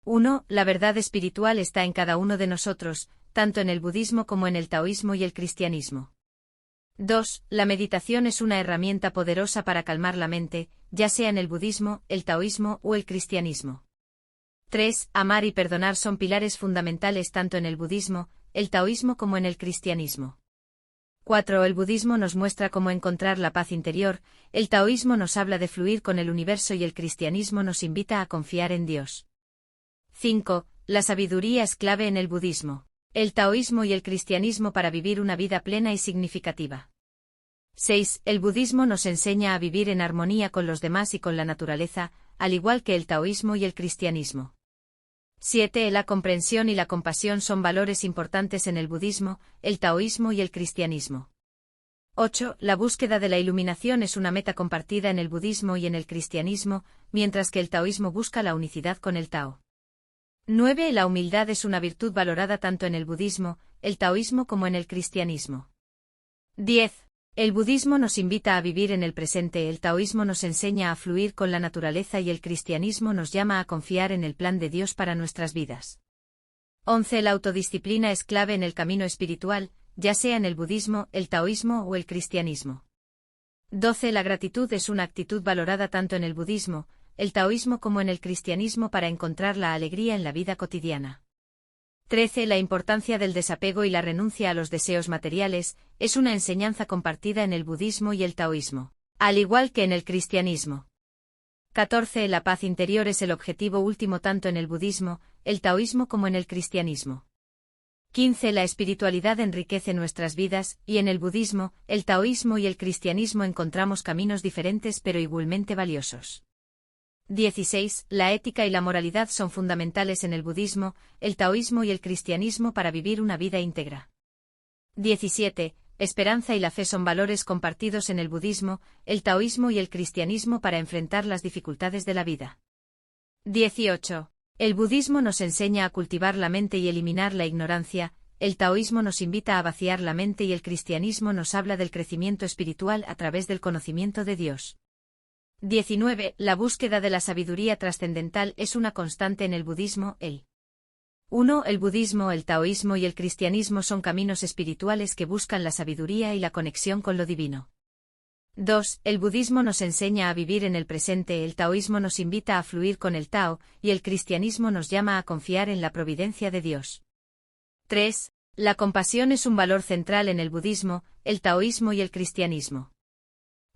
1. La verdad espiritual está en cada uno de nosotros, tanto en el budismo como en el taoísmo y el cristianismo. 2. La meditación es una herramienta poderosa para calmar la mente, ya sea en el budismo, el taoísmo o el cristianismo. 3. Amar y perdonar son pilares fundamentales tanto en el budismo, el taoísmo como en el cristianismo. 4. El budismo nos muestra cómo encontrar la paz interior, el taoísmo nos habla de fluir con el universo y el cristianismo nos invita a confiar en Dios. 5. La sabiduría es clave en el budismo, el taoísmo y el cristianismo para vivir una vida plena y significativa. 6. El budismo nos enseña a vivir en armonía con los demás y con la naturaleza, al igual que el taoísmo y el cristianismo. 7. La comprensión y la compasión son valores importantes en el budismo, el taoísmo y el cristianismo. 8. La búsqueda de la iluminación es una meta compartida en el budismo y en el cristianismo, mientras que el taoísmo busca la unicidad con el Tao. 9. La humildad es una virtud valorada tanto en el budismo, el taoísmo como en el cristianismo. 10. El budismo nos invita a vivir en el presente, el taoísmo nos enseña a fluir con la naturaleza y el cristianismo nos llama a confiar en el plan de Dios para nuestras vidas. 11. La autodisciplina es clave en el camino espiritual, ya sea en el budismo, el taoísmo o el cristianismo. 12. La gratitud es una actitud valorada tanto en el budismo, el taoísmo como en el cristianismo para encontrar la alegría en la vida cotidiana. 13. La importancia del desapego y la renuncia a los deseos materiales es una enseñanza compartida en el budismo y el taoísmo, al igual que en el cristianismo. 14. La paz interior es el objetivo último tanto en el budismo, el taoísmo como en el cristianismo. 15. La espiritualidad enriquece nuestras vidas, y en el budismo, el taoísmo y el cristianismo encontramos caminos diferentes pero igualmente valiosos. 16. La ética y la moralidad son fundamentales en el budismo, el taoísmo y el cristianismo para vivir una vida íntegra. 17. Esperanza y la fe son valores compartidos en el budismo, el taoísmo y el cristianismo para enfrentar las dificultades de la vida. 18. El budismo nos enseña a cultivar la mente y eliminar la ignorancia, el taoísmo nos invita a vaciar la mente y el cristianismo nos habla del crecimiento espiritual a través del conocimiento de Dios. 19. La búsqueda de la sabiduría trascendental es una constante en el budismo, el 1. El budismo, el taoísmo y el cristianismo son caminos espirituales que buscan la sabiduría y la conexión con lo divino. 2. El budismo nos enseña a vivir en el presente, el taoísmo nos invita a fluir con el Tao, y el cristianismo nos llama a confiar en la providencia de Dios. 3. La compasión es un valor central en el budismo, el taoísmo y el cristianismo.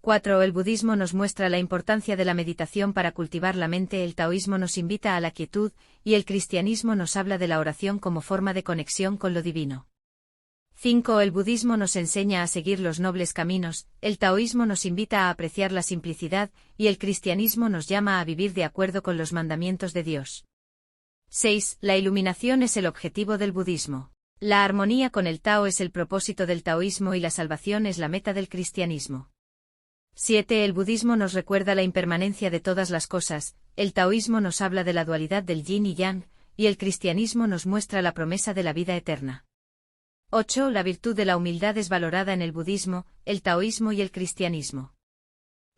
4. El budismo nos muestra la importancia de la meditación para cultivar la mente, el taoísmo nos invita a la quietud, y el cristianismo nos habla de la oración como forma de conexión con lo divino. 5. El budismo nos enseña a seguir los nobles caminos, el taoísmo nos invita a apreciar la simplicidad, y el cristianismo nos llama a vivir de acuerdo con los mandamientos de Dios. 6. La iluminación es el objetivo del budismo. La armonía con el Tao es el propósito del taoísmo y la salvación es la meta del cristianismo. 7. El budismo nos recuerda la impermanencia de todas las cosas, el taoísmo nos habla de la dualidad del yin y yang, y el cristianismo nos muestra la promesa de la vida eterna. 8. La virtud de la humildad es valorada en el budismo, el taoísmo y el cristianismo.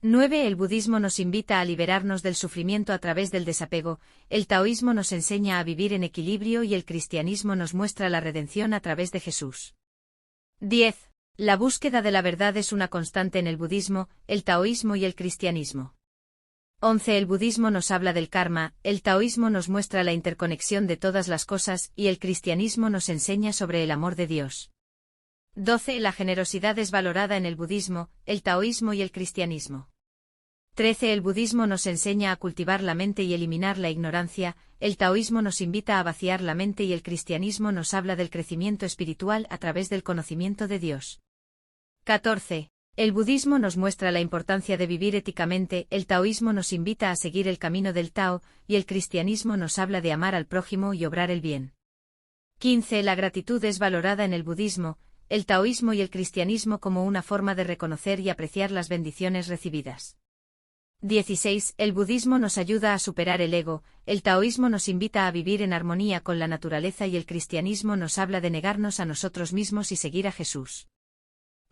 9. El budismo nos invita a liberarnos del sufrimiento a través del desapego, el taoísmo nos enseña a vivir en equilibrio y el cristianismo nos muestra la redención a través de Jesús. 10. La búsqueda de la verdad es una constante en el budismo, el taoísmo y el cristianismo. 11. El budismo nos habla del karma, el taoísmo nos muestra la interconexión de todas las cosas y el cristianismo nos enseña sobre el amor de Dios. 12. La generosidad es valorada en el budismo, el taoísmo y el cristianismo. 13. El budismo nos enseña a cultivar la mente y eliminar la ignorancia, el taoísmo nos invita a vaciar la mente y el cristianismo nos habla del crecimiento espiritual a través del conocimiento de Dios. 14. El budismo nos muestra la importancia de vivir éticamente, el taoísmo nos invita a seguir el camino del Tao, y el cristianismo nos habla de amar al prójimo y obrar el bien. 15. La gratitud es valorada en el budismo, el taoísmo y el cristianismo como una forma de reconocer y apreciar las bendiciones recibidas. 16. El budismo nos ayuda a superar el ego, el taoísmo nos invita a vivir en armonía con la naturaleza y el cristianismo nos habla de negarnos a nosotros mismos y seguir a Jesús.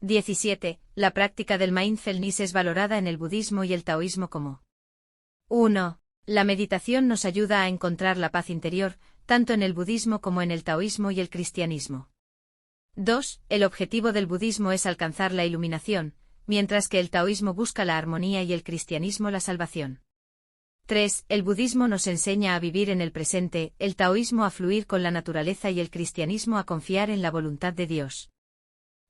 17. La práctica del mindfulness es valorada en el budismo y el taoísmo como 1. La meditación nos ayuda a encontrar la paz interior, tanto en el budismo como en el taoísmo y el cristianismo. 2. El objetivo del budismo es alcanzar la iluminación, mientras que el taoísmo busca la armonía y el cristianismo la salvación. 3. El budismo nos enseña a vivir en el presente, el taoísmo a fluir con la naturaleza y el cristianismo a confiar en la voluntad de Dios.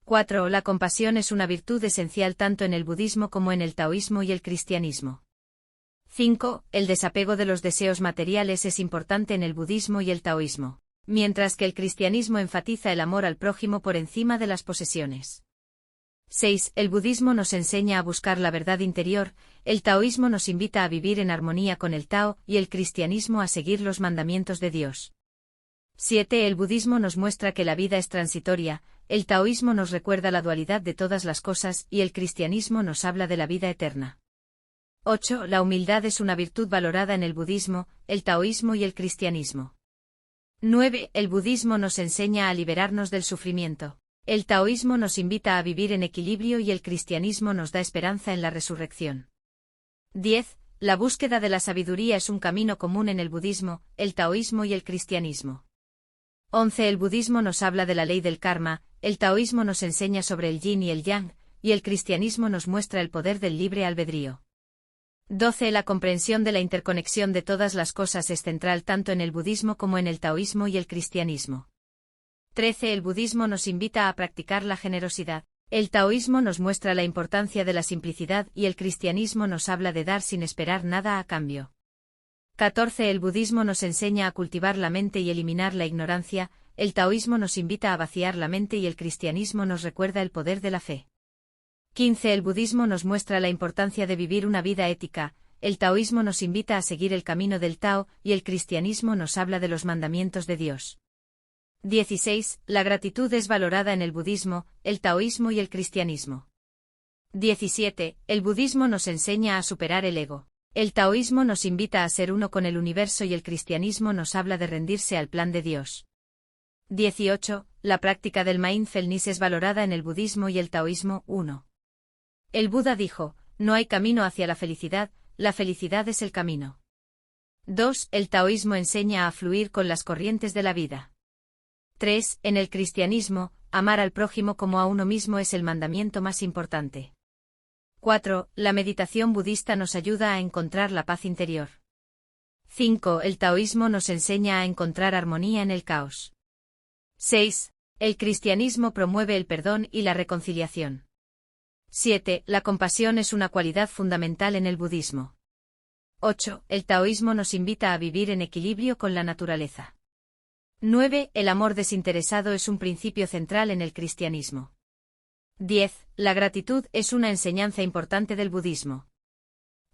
4. La compasión es una virtud esencial tanto en el budismo como en el taoísmo y el cristianismo. 5. El desapego de los deseos materiales es importante en el budismo y el taoísmo, mientras que el cristianismo enfatiza el amor al prójimo por encima de las posesiones. 6. El budismo nos enseña a buscar la verdad interior, el taoísmo nos invita a vivir en armonía con el Tao y el cristianismo a seguir los mandamientos de Dios. 7. El budismo nos muestra que la vida es transitoria, el taoísmo nos recuerda la dualidad de todas las cosas y el cristianismo nos habla de la vida eterna. 8. La humildad es una virtud valorada en el budismo, el taoísmo y el cristianismo. 9. El budismo nos enseña a liberarnos del sufrimiento. El taoísmo nos invita a vivir en equilibrio y el cristianismo nos da esperanza en la resurrección. 10. La búsqueda de la sabiduría es un camino común en el budismo, el taoísmo y el cristianismo. 11. El budismo nos habla de la ley del karma, el taoísmo nos enseña sobre el yin y el yang, y el cristianismo nos muestra el poder del libre albedrío. 12. La comprensión de la interconexión de todas las cosas es central tanto en el budismo como en el taoísmo y el cristianismo. 13. El budismo nos invita a practicar la generosidad. El taoísmo nos muestra la importancia de la simplicidad y el cristianismo nos habla de dar sin esperar nada a cambio. 14. El budismo nos enseña a cultivar la mente y eliminar la ignorancia, el taoísmo nos invita a vaciar la mente y el cristianismo nos recuerda el poder de la fe. 15. El budismo nos muestra la importancia de vivir una vida ética, el taoísmo nos invita a seguir el camino del Tao y el cristianismo nos habla de los mandamientos de Dios. 16. La gratitud es valorada en el budismo, el taoísmo y el cristianismo. 17. El budismo nos enseña a superar el ego. El taoísmo nos invita a ser uno con el universo y el cristianismo nos habla de rendirse al plan de Dios. 18. La práctica del mindfulness es valorada en el budismo y el taoísmo. 1. El Buda dijo, no hay camino hacia la felicidad es el camino. 2. El taoísmo enseña a fluir con las corrientes de la vida. 3. En el cristianismo, amar al prójimo como a uno mismo es el mandamiento más importante. 4. La meditación budista nos ayuda a encontrar la paz interior. 5. El taoísmo nos enseña a encontrar armonía en el caos. 6. El cristianismo promueve el perdón y la reconciliación. 7. La compasión es una cualidad fundamental en el budismo. 8. El taoísmo nos invita a vivir en equilibrio con la naturaleza. 9. El amor desinteresado es un principio central en el cristianismo. 10. La gratitud es una enseñanza importante del budismo.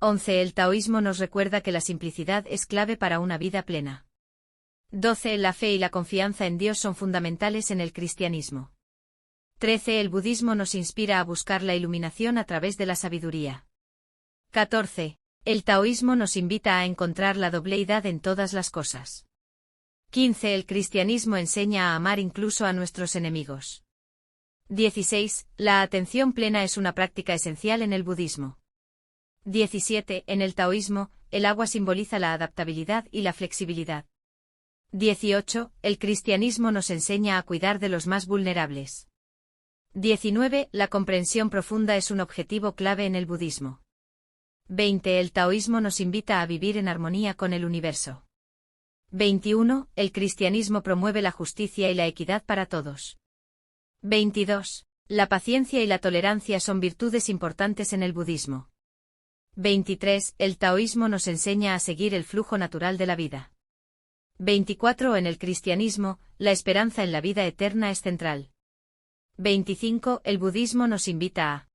11. El taoísmo nos recuerda que la simplicidad es clave para una vida plena. 12. La fe y la confianza en Dios son fundamentales en el cristianismo. 13. El budismo nos inspira a buscar la iluminación a través de la sabiduría. 14. El taoísmo nos invita a encontrar la dobleidad en todas las cosas. 15. El cristianismo enseña a amar incluso a nuestros enemigos. 16. La atención plena es una práctica esencial en el budismo. 17. En el taoísmo, el agua simboliza la adaptabilidad y la flexibilidad. 18. El cristianismo nos enseña a cuidar de los más vulnerables. 19. La comprensión profunda es un objetivo clave en el budismo. 20. El taoísmo nos invita a vivir en armonía con el universo. 21. El cristianismo promueve la justicia y la equidad para todos. 22. La paciencia y la tolerancia son virtudes importantes en el budismo. 23. El taoísmo nos enseña a seguir el flujo natural de la vida. 24. En el cristianismo, la esperanza en la vida eterna es central. 25. El budismo nos invita a